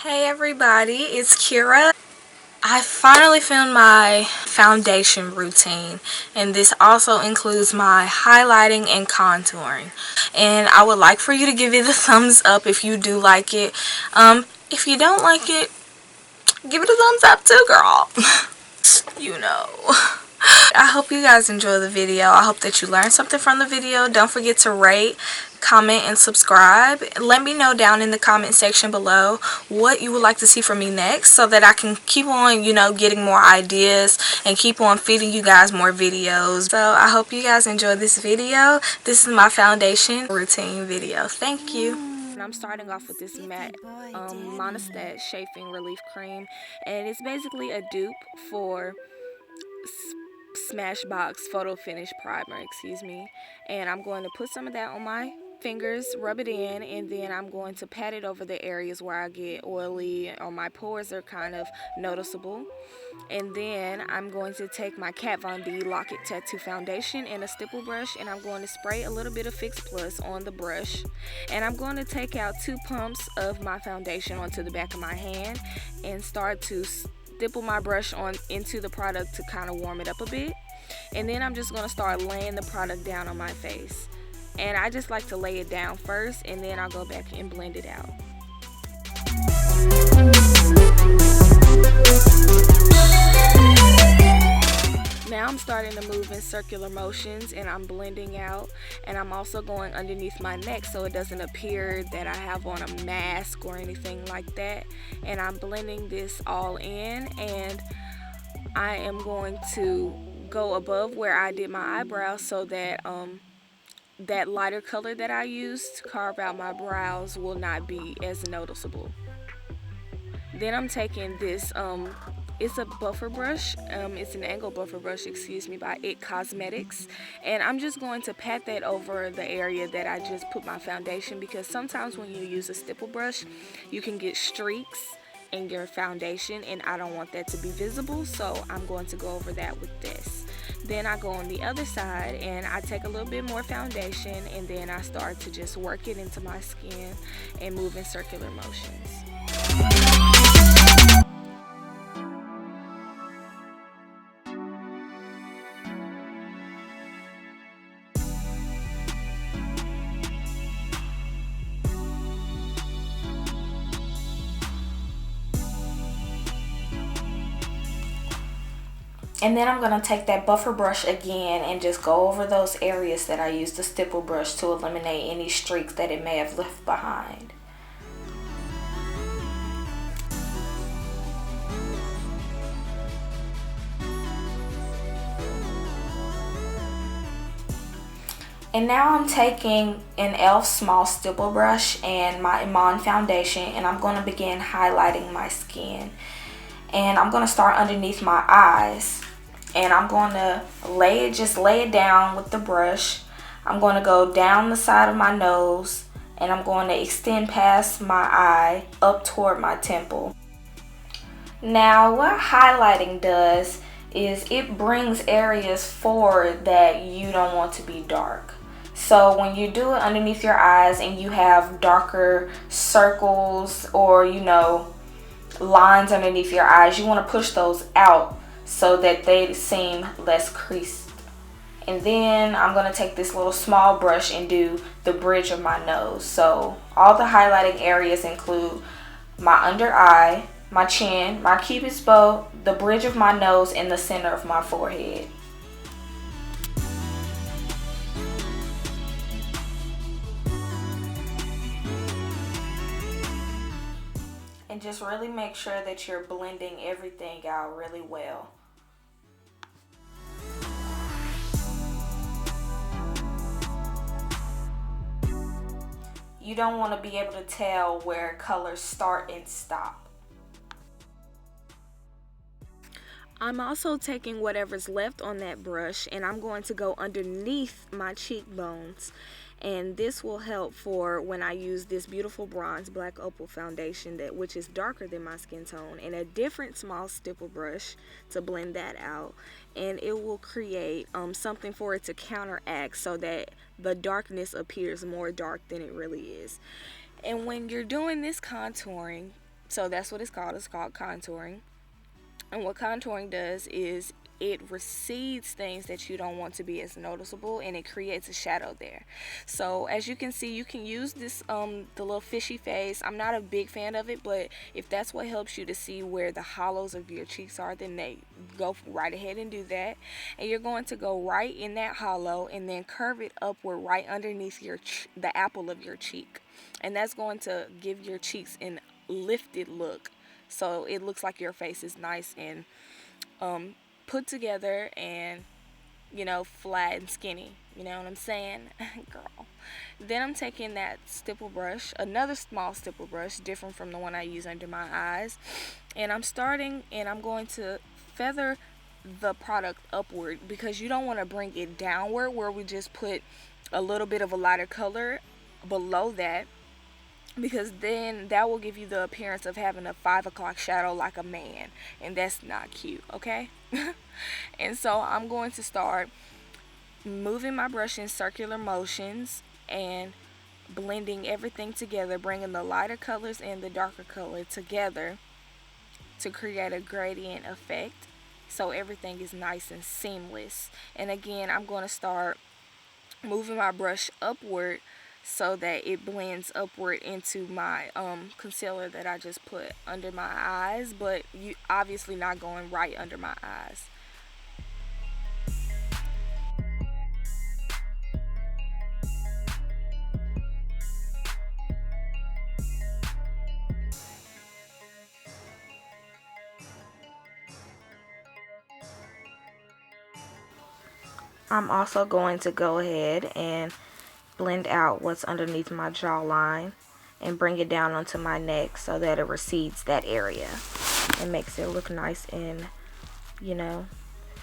Hey everybody, it's Kira. I finally found my foundation routine, and this also includes my highlighting and contouring. And I would like for you to give it a thumbs up if you do like it. If you don't like it, give it a thumbs up too, girl. You know. I hope you guys enjoy the video. I hope that you learned something from the video. Don't forget to rate, comment, and subscribe. Let me know down in the comment section below what you would like to see from me next so that I can keep on, getting more ideas and keep on feeding you guys more videos. So I hope you guys enjoy this video. This is my foundation routine video. Thank you. And I'm starting off with this matte Monistat Chafing Relief Cream, and it's basically a dupe for Smashbox Photo Finish Primer, and I'm going to put some of that on my fingers, rub it in, and then I'm going to pat it over the areas where I get oily or my pores are kind of noticeable. And then I'm going to take my Kat Von D Lock It Tattoo Foundation and a stipple brush, and I'm going to spray a little bit of Fix Plus on the brush, and I'm going to take out 2 pumps of my foundation onto the back of my hand and start to stipple my brush on into the product to kind of warm it up a bit. And then I'm just going to start laying the product down on my face, and I just like to lay it down first, and then I'll go back and blend it out. Now I'm starting to move in circular motions, and I'm blending out, and I'm also going underneath my neck so it doesn't appear that I have on a mask or anything like that. And I'm blending this all in, and I am going to go above where I did my eyebrows so that that lighter color that I used to carve out my brows will not be as noticeable. Then I'm taking this it's a buffer brush, it's an angle buffer brush, by It Cosmetics, and I'm just going to pat that over the area that I just put my foundation, because sometimes when you use a stipple brush you can get streaks in your foundation, and I don't want that to be visible, so I'm going to go over that with this. Then I go on the other side and I take a little bit more foundation, and then I start to just work it into my skin and move in circular motions. And then I'm going to take that buffer brush again and just go over those areas that I used the stipple brush to eliminate any streaks that it may have left behind. And now I'm taking an e.l.f. small stipple brush and my Iman foundation, and I'm going to begin highlighting my skin. And I'm going to start underneath my eyes, and I'm going to lay it down with the brush. I'm going to go down the side of my nose, and I'm going to extend past my eye up toward my temple. Now what highlighting does is it brings areas forward that you don't want to be dark. So when you do it underneath your eyes and you have darker circles or lines underneath your eyes, you want to push those out so that they seem less creased. And then I'm going to take this little small brush and do the bridge of my nose. So all the highlighting areas include my under eye, my chin, my cupid's bow, the bridge of my nose, and the center of my forehead. And just really make sure that you're blending everything out really well. You don't want to be able to tell where colors start and stop. I'm also taking whatever's left on that brush, and I'm going to go underneath my cheekbones, and this will help for when I use this beautiful bronze black Opal foundation which is darker than my skin tone, and a different small stipple brush to blend that out, and it will create something for it to counteract so that the darkness appears more dark than it really is. And when you're doing this contouring, So that's what it's called. It's called contouring. And what contouring does is it recedes things that you don't want to be as noticeable, and it creates a shadow there. So as you can see, you can use this the little fishy face. I'm not a big fan of it, but if that's what helps you to see where the hollows of your cheeks are, then they go right ahead and do that. And you're going to go right in that hollow and then curve it upward right underneath the apple of your cheek, and that's going to give your cheeks an lifted look. So it looks like your face is nice and put together and, flat and skinny. You know what I'm saying? Girl. Then I'm taking that stipple brush, another small stipple brush, different from the one I use under my eyes. And I'm going to feather the product upward, because you don't want to bring it downward where we just put a little bit of a lighter color below that, because then that will give you the appearance of having a 5 o'clock shadow like a man, and that's not cute, okay? And so I'm going to start moving my brush in circular motions and blending everything together, bringing the lighter colors and the darker color together to create a gradient effect, so everything is nice and seamless. And again, I'm going to start moving my brush upward so that it blends upward into my concealer that I just put under my eyes, but you obviously not going right under my eyes. I'm also going to go ahead and blend out what's underneath my jawline and bring it down onto my neck so that it recedes that area and makes it look nice and,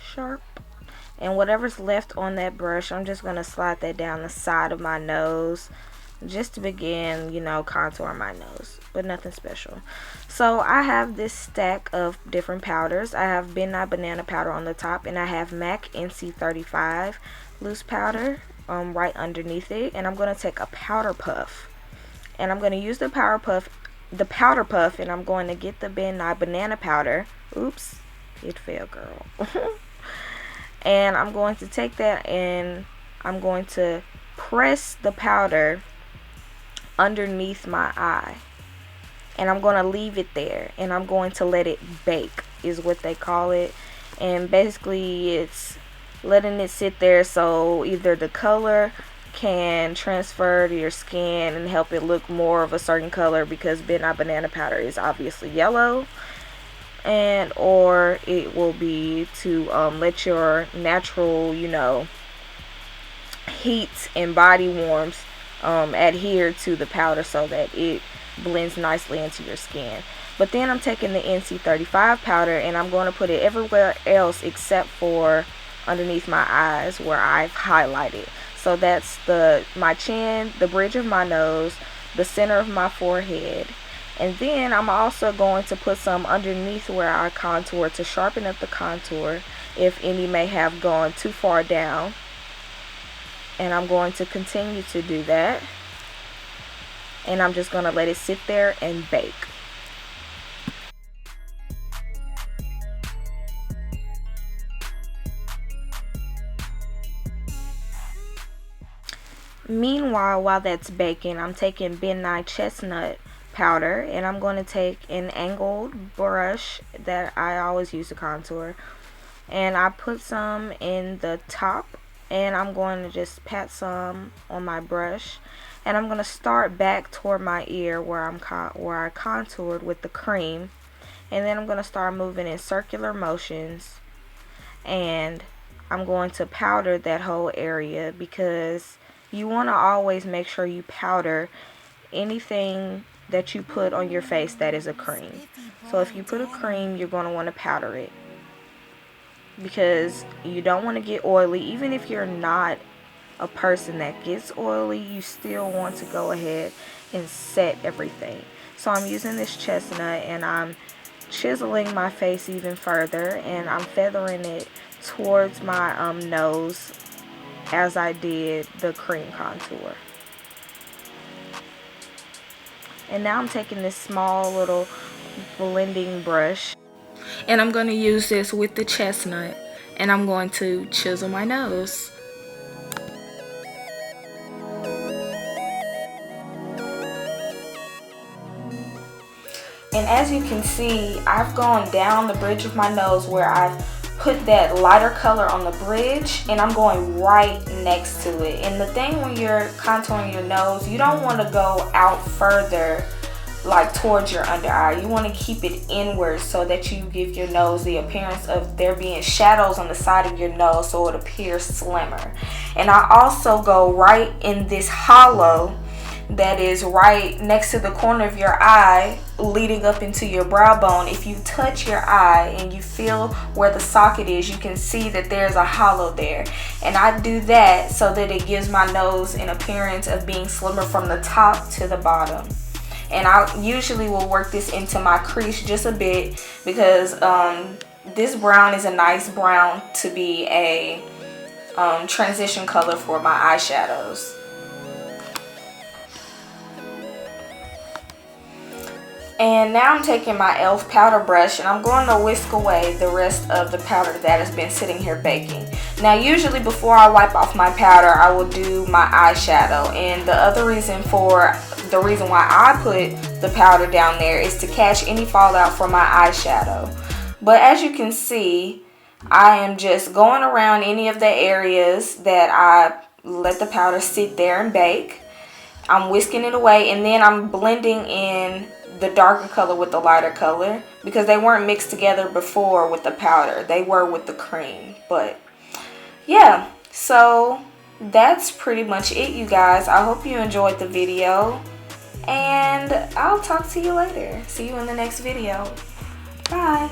sharp. And whatever's left on that brush, I'm just going to slide that down the side of my nose just to begin, contouring my nose, but nothing special. So I have this stack of different powders. I have Midnight Banana powder on the top, and I have MAC NC35 loose powder right underneath it. And I'm going to take a powder puff, and I'm going to use the powder puff, and I'm going to get the Midnight Banana powder. Oops, it fell, girl. And I'm going to take that and I'm going to press the powder underneath my eye, and I'm going to leave it there, and I'm going to let it bake, is what they call it. And basically it's letting it sit there so either the color can transfer to your skin and help it look more of a certain color, because Midnight Banana powder is obviously yellow, and or it will be to let your natural heat and body warmth adhere to the powder so that it blends nicely into your skin. But then I'm taking the NC35 powder and I'm going to put it everywhere else except for underneath my eyes where I've highlighted. So that's my chin, the bridge of my nose, the center of my forehead. And then I'm also going to put some underneath where I contour to sharpen up the contour if any may have gone too far down. And I'm going to continue to do that. And I'm just going to let it sit there and bake. Meanwhile, while that's baking, I'm taking Midnight Chestnut powder, and I'm going to take an angled brush that I always use to contour, and I put some in the top, and I'm going to just pat some on my brush, and I'm going to start back toward my ear where I contoured with the cream, and then I'm going to start moving in circular motions, and I'm going to powder that whole area, because you want to always make sure you powder anything that you put on your face that is a cream. So if you put a cream, you're going to want to powder it, because you don't want to get oily. Even if you're not a person that gets oily, you still want to go ahead and set everything. So I'm using this chestnut and I'm chiseling my face even further, and I'm feathering it towards my nose as I did the cream contour. And now I'm taking this small little blending brush. And I'm going to use this with the Chestnut. And I'm going to chisel my nose. And as you can see, I've gone down the bridge of my nose where I've put that lighter color on the bridge, and I'm going right next to it. And the thing when you're contouring your nose, you don't want to go out further like towards your under eye. You want to keep it inward so that you give your nose the appearance of there being shadows on the side of your nose so it appears slimmer. And I also go right in this hollow that is right next to the corner of your eye leading up into your brow bone. If you touch your eye and you feel where the socket is, you can see that there's a hollow there. And I do that so that it gives my nose an appearance of being slimmer from the top to the bottom. And I usually will work this into my crease just a bit because this brown is a nice brown to be a transition color for my eyeshadows. And now I'm taking my e.l.f. powder brush and I'm going to whisk away the rest of the powder that has been sitting here baking. Now usually before I wipe off my powder, I will do my eyeshadow. And the other reason why I put the powder down there is to catch any fallout from my eyeshadow. But as you can see, I am just going around any of the areas that I let the powder sit there and bake. I'm whisking it away, and then I'm blending in the darker color with the lighter color because they weren't mixed together before with the powder. They were with the cream. But yeah, so that's pretty much it, you guys. I hope you enjoyed the video, and I'll talk to you later. See you in the next video. Bye.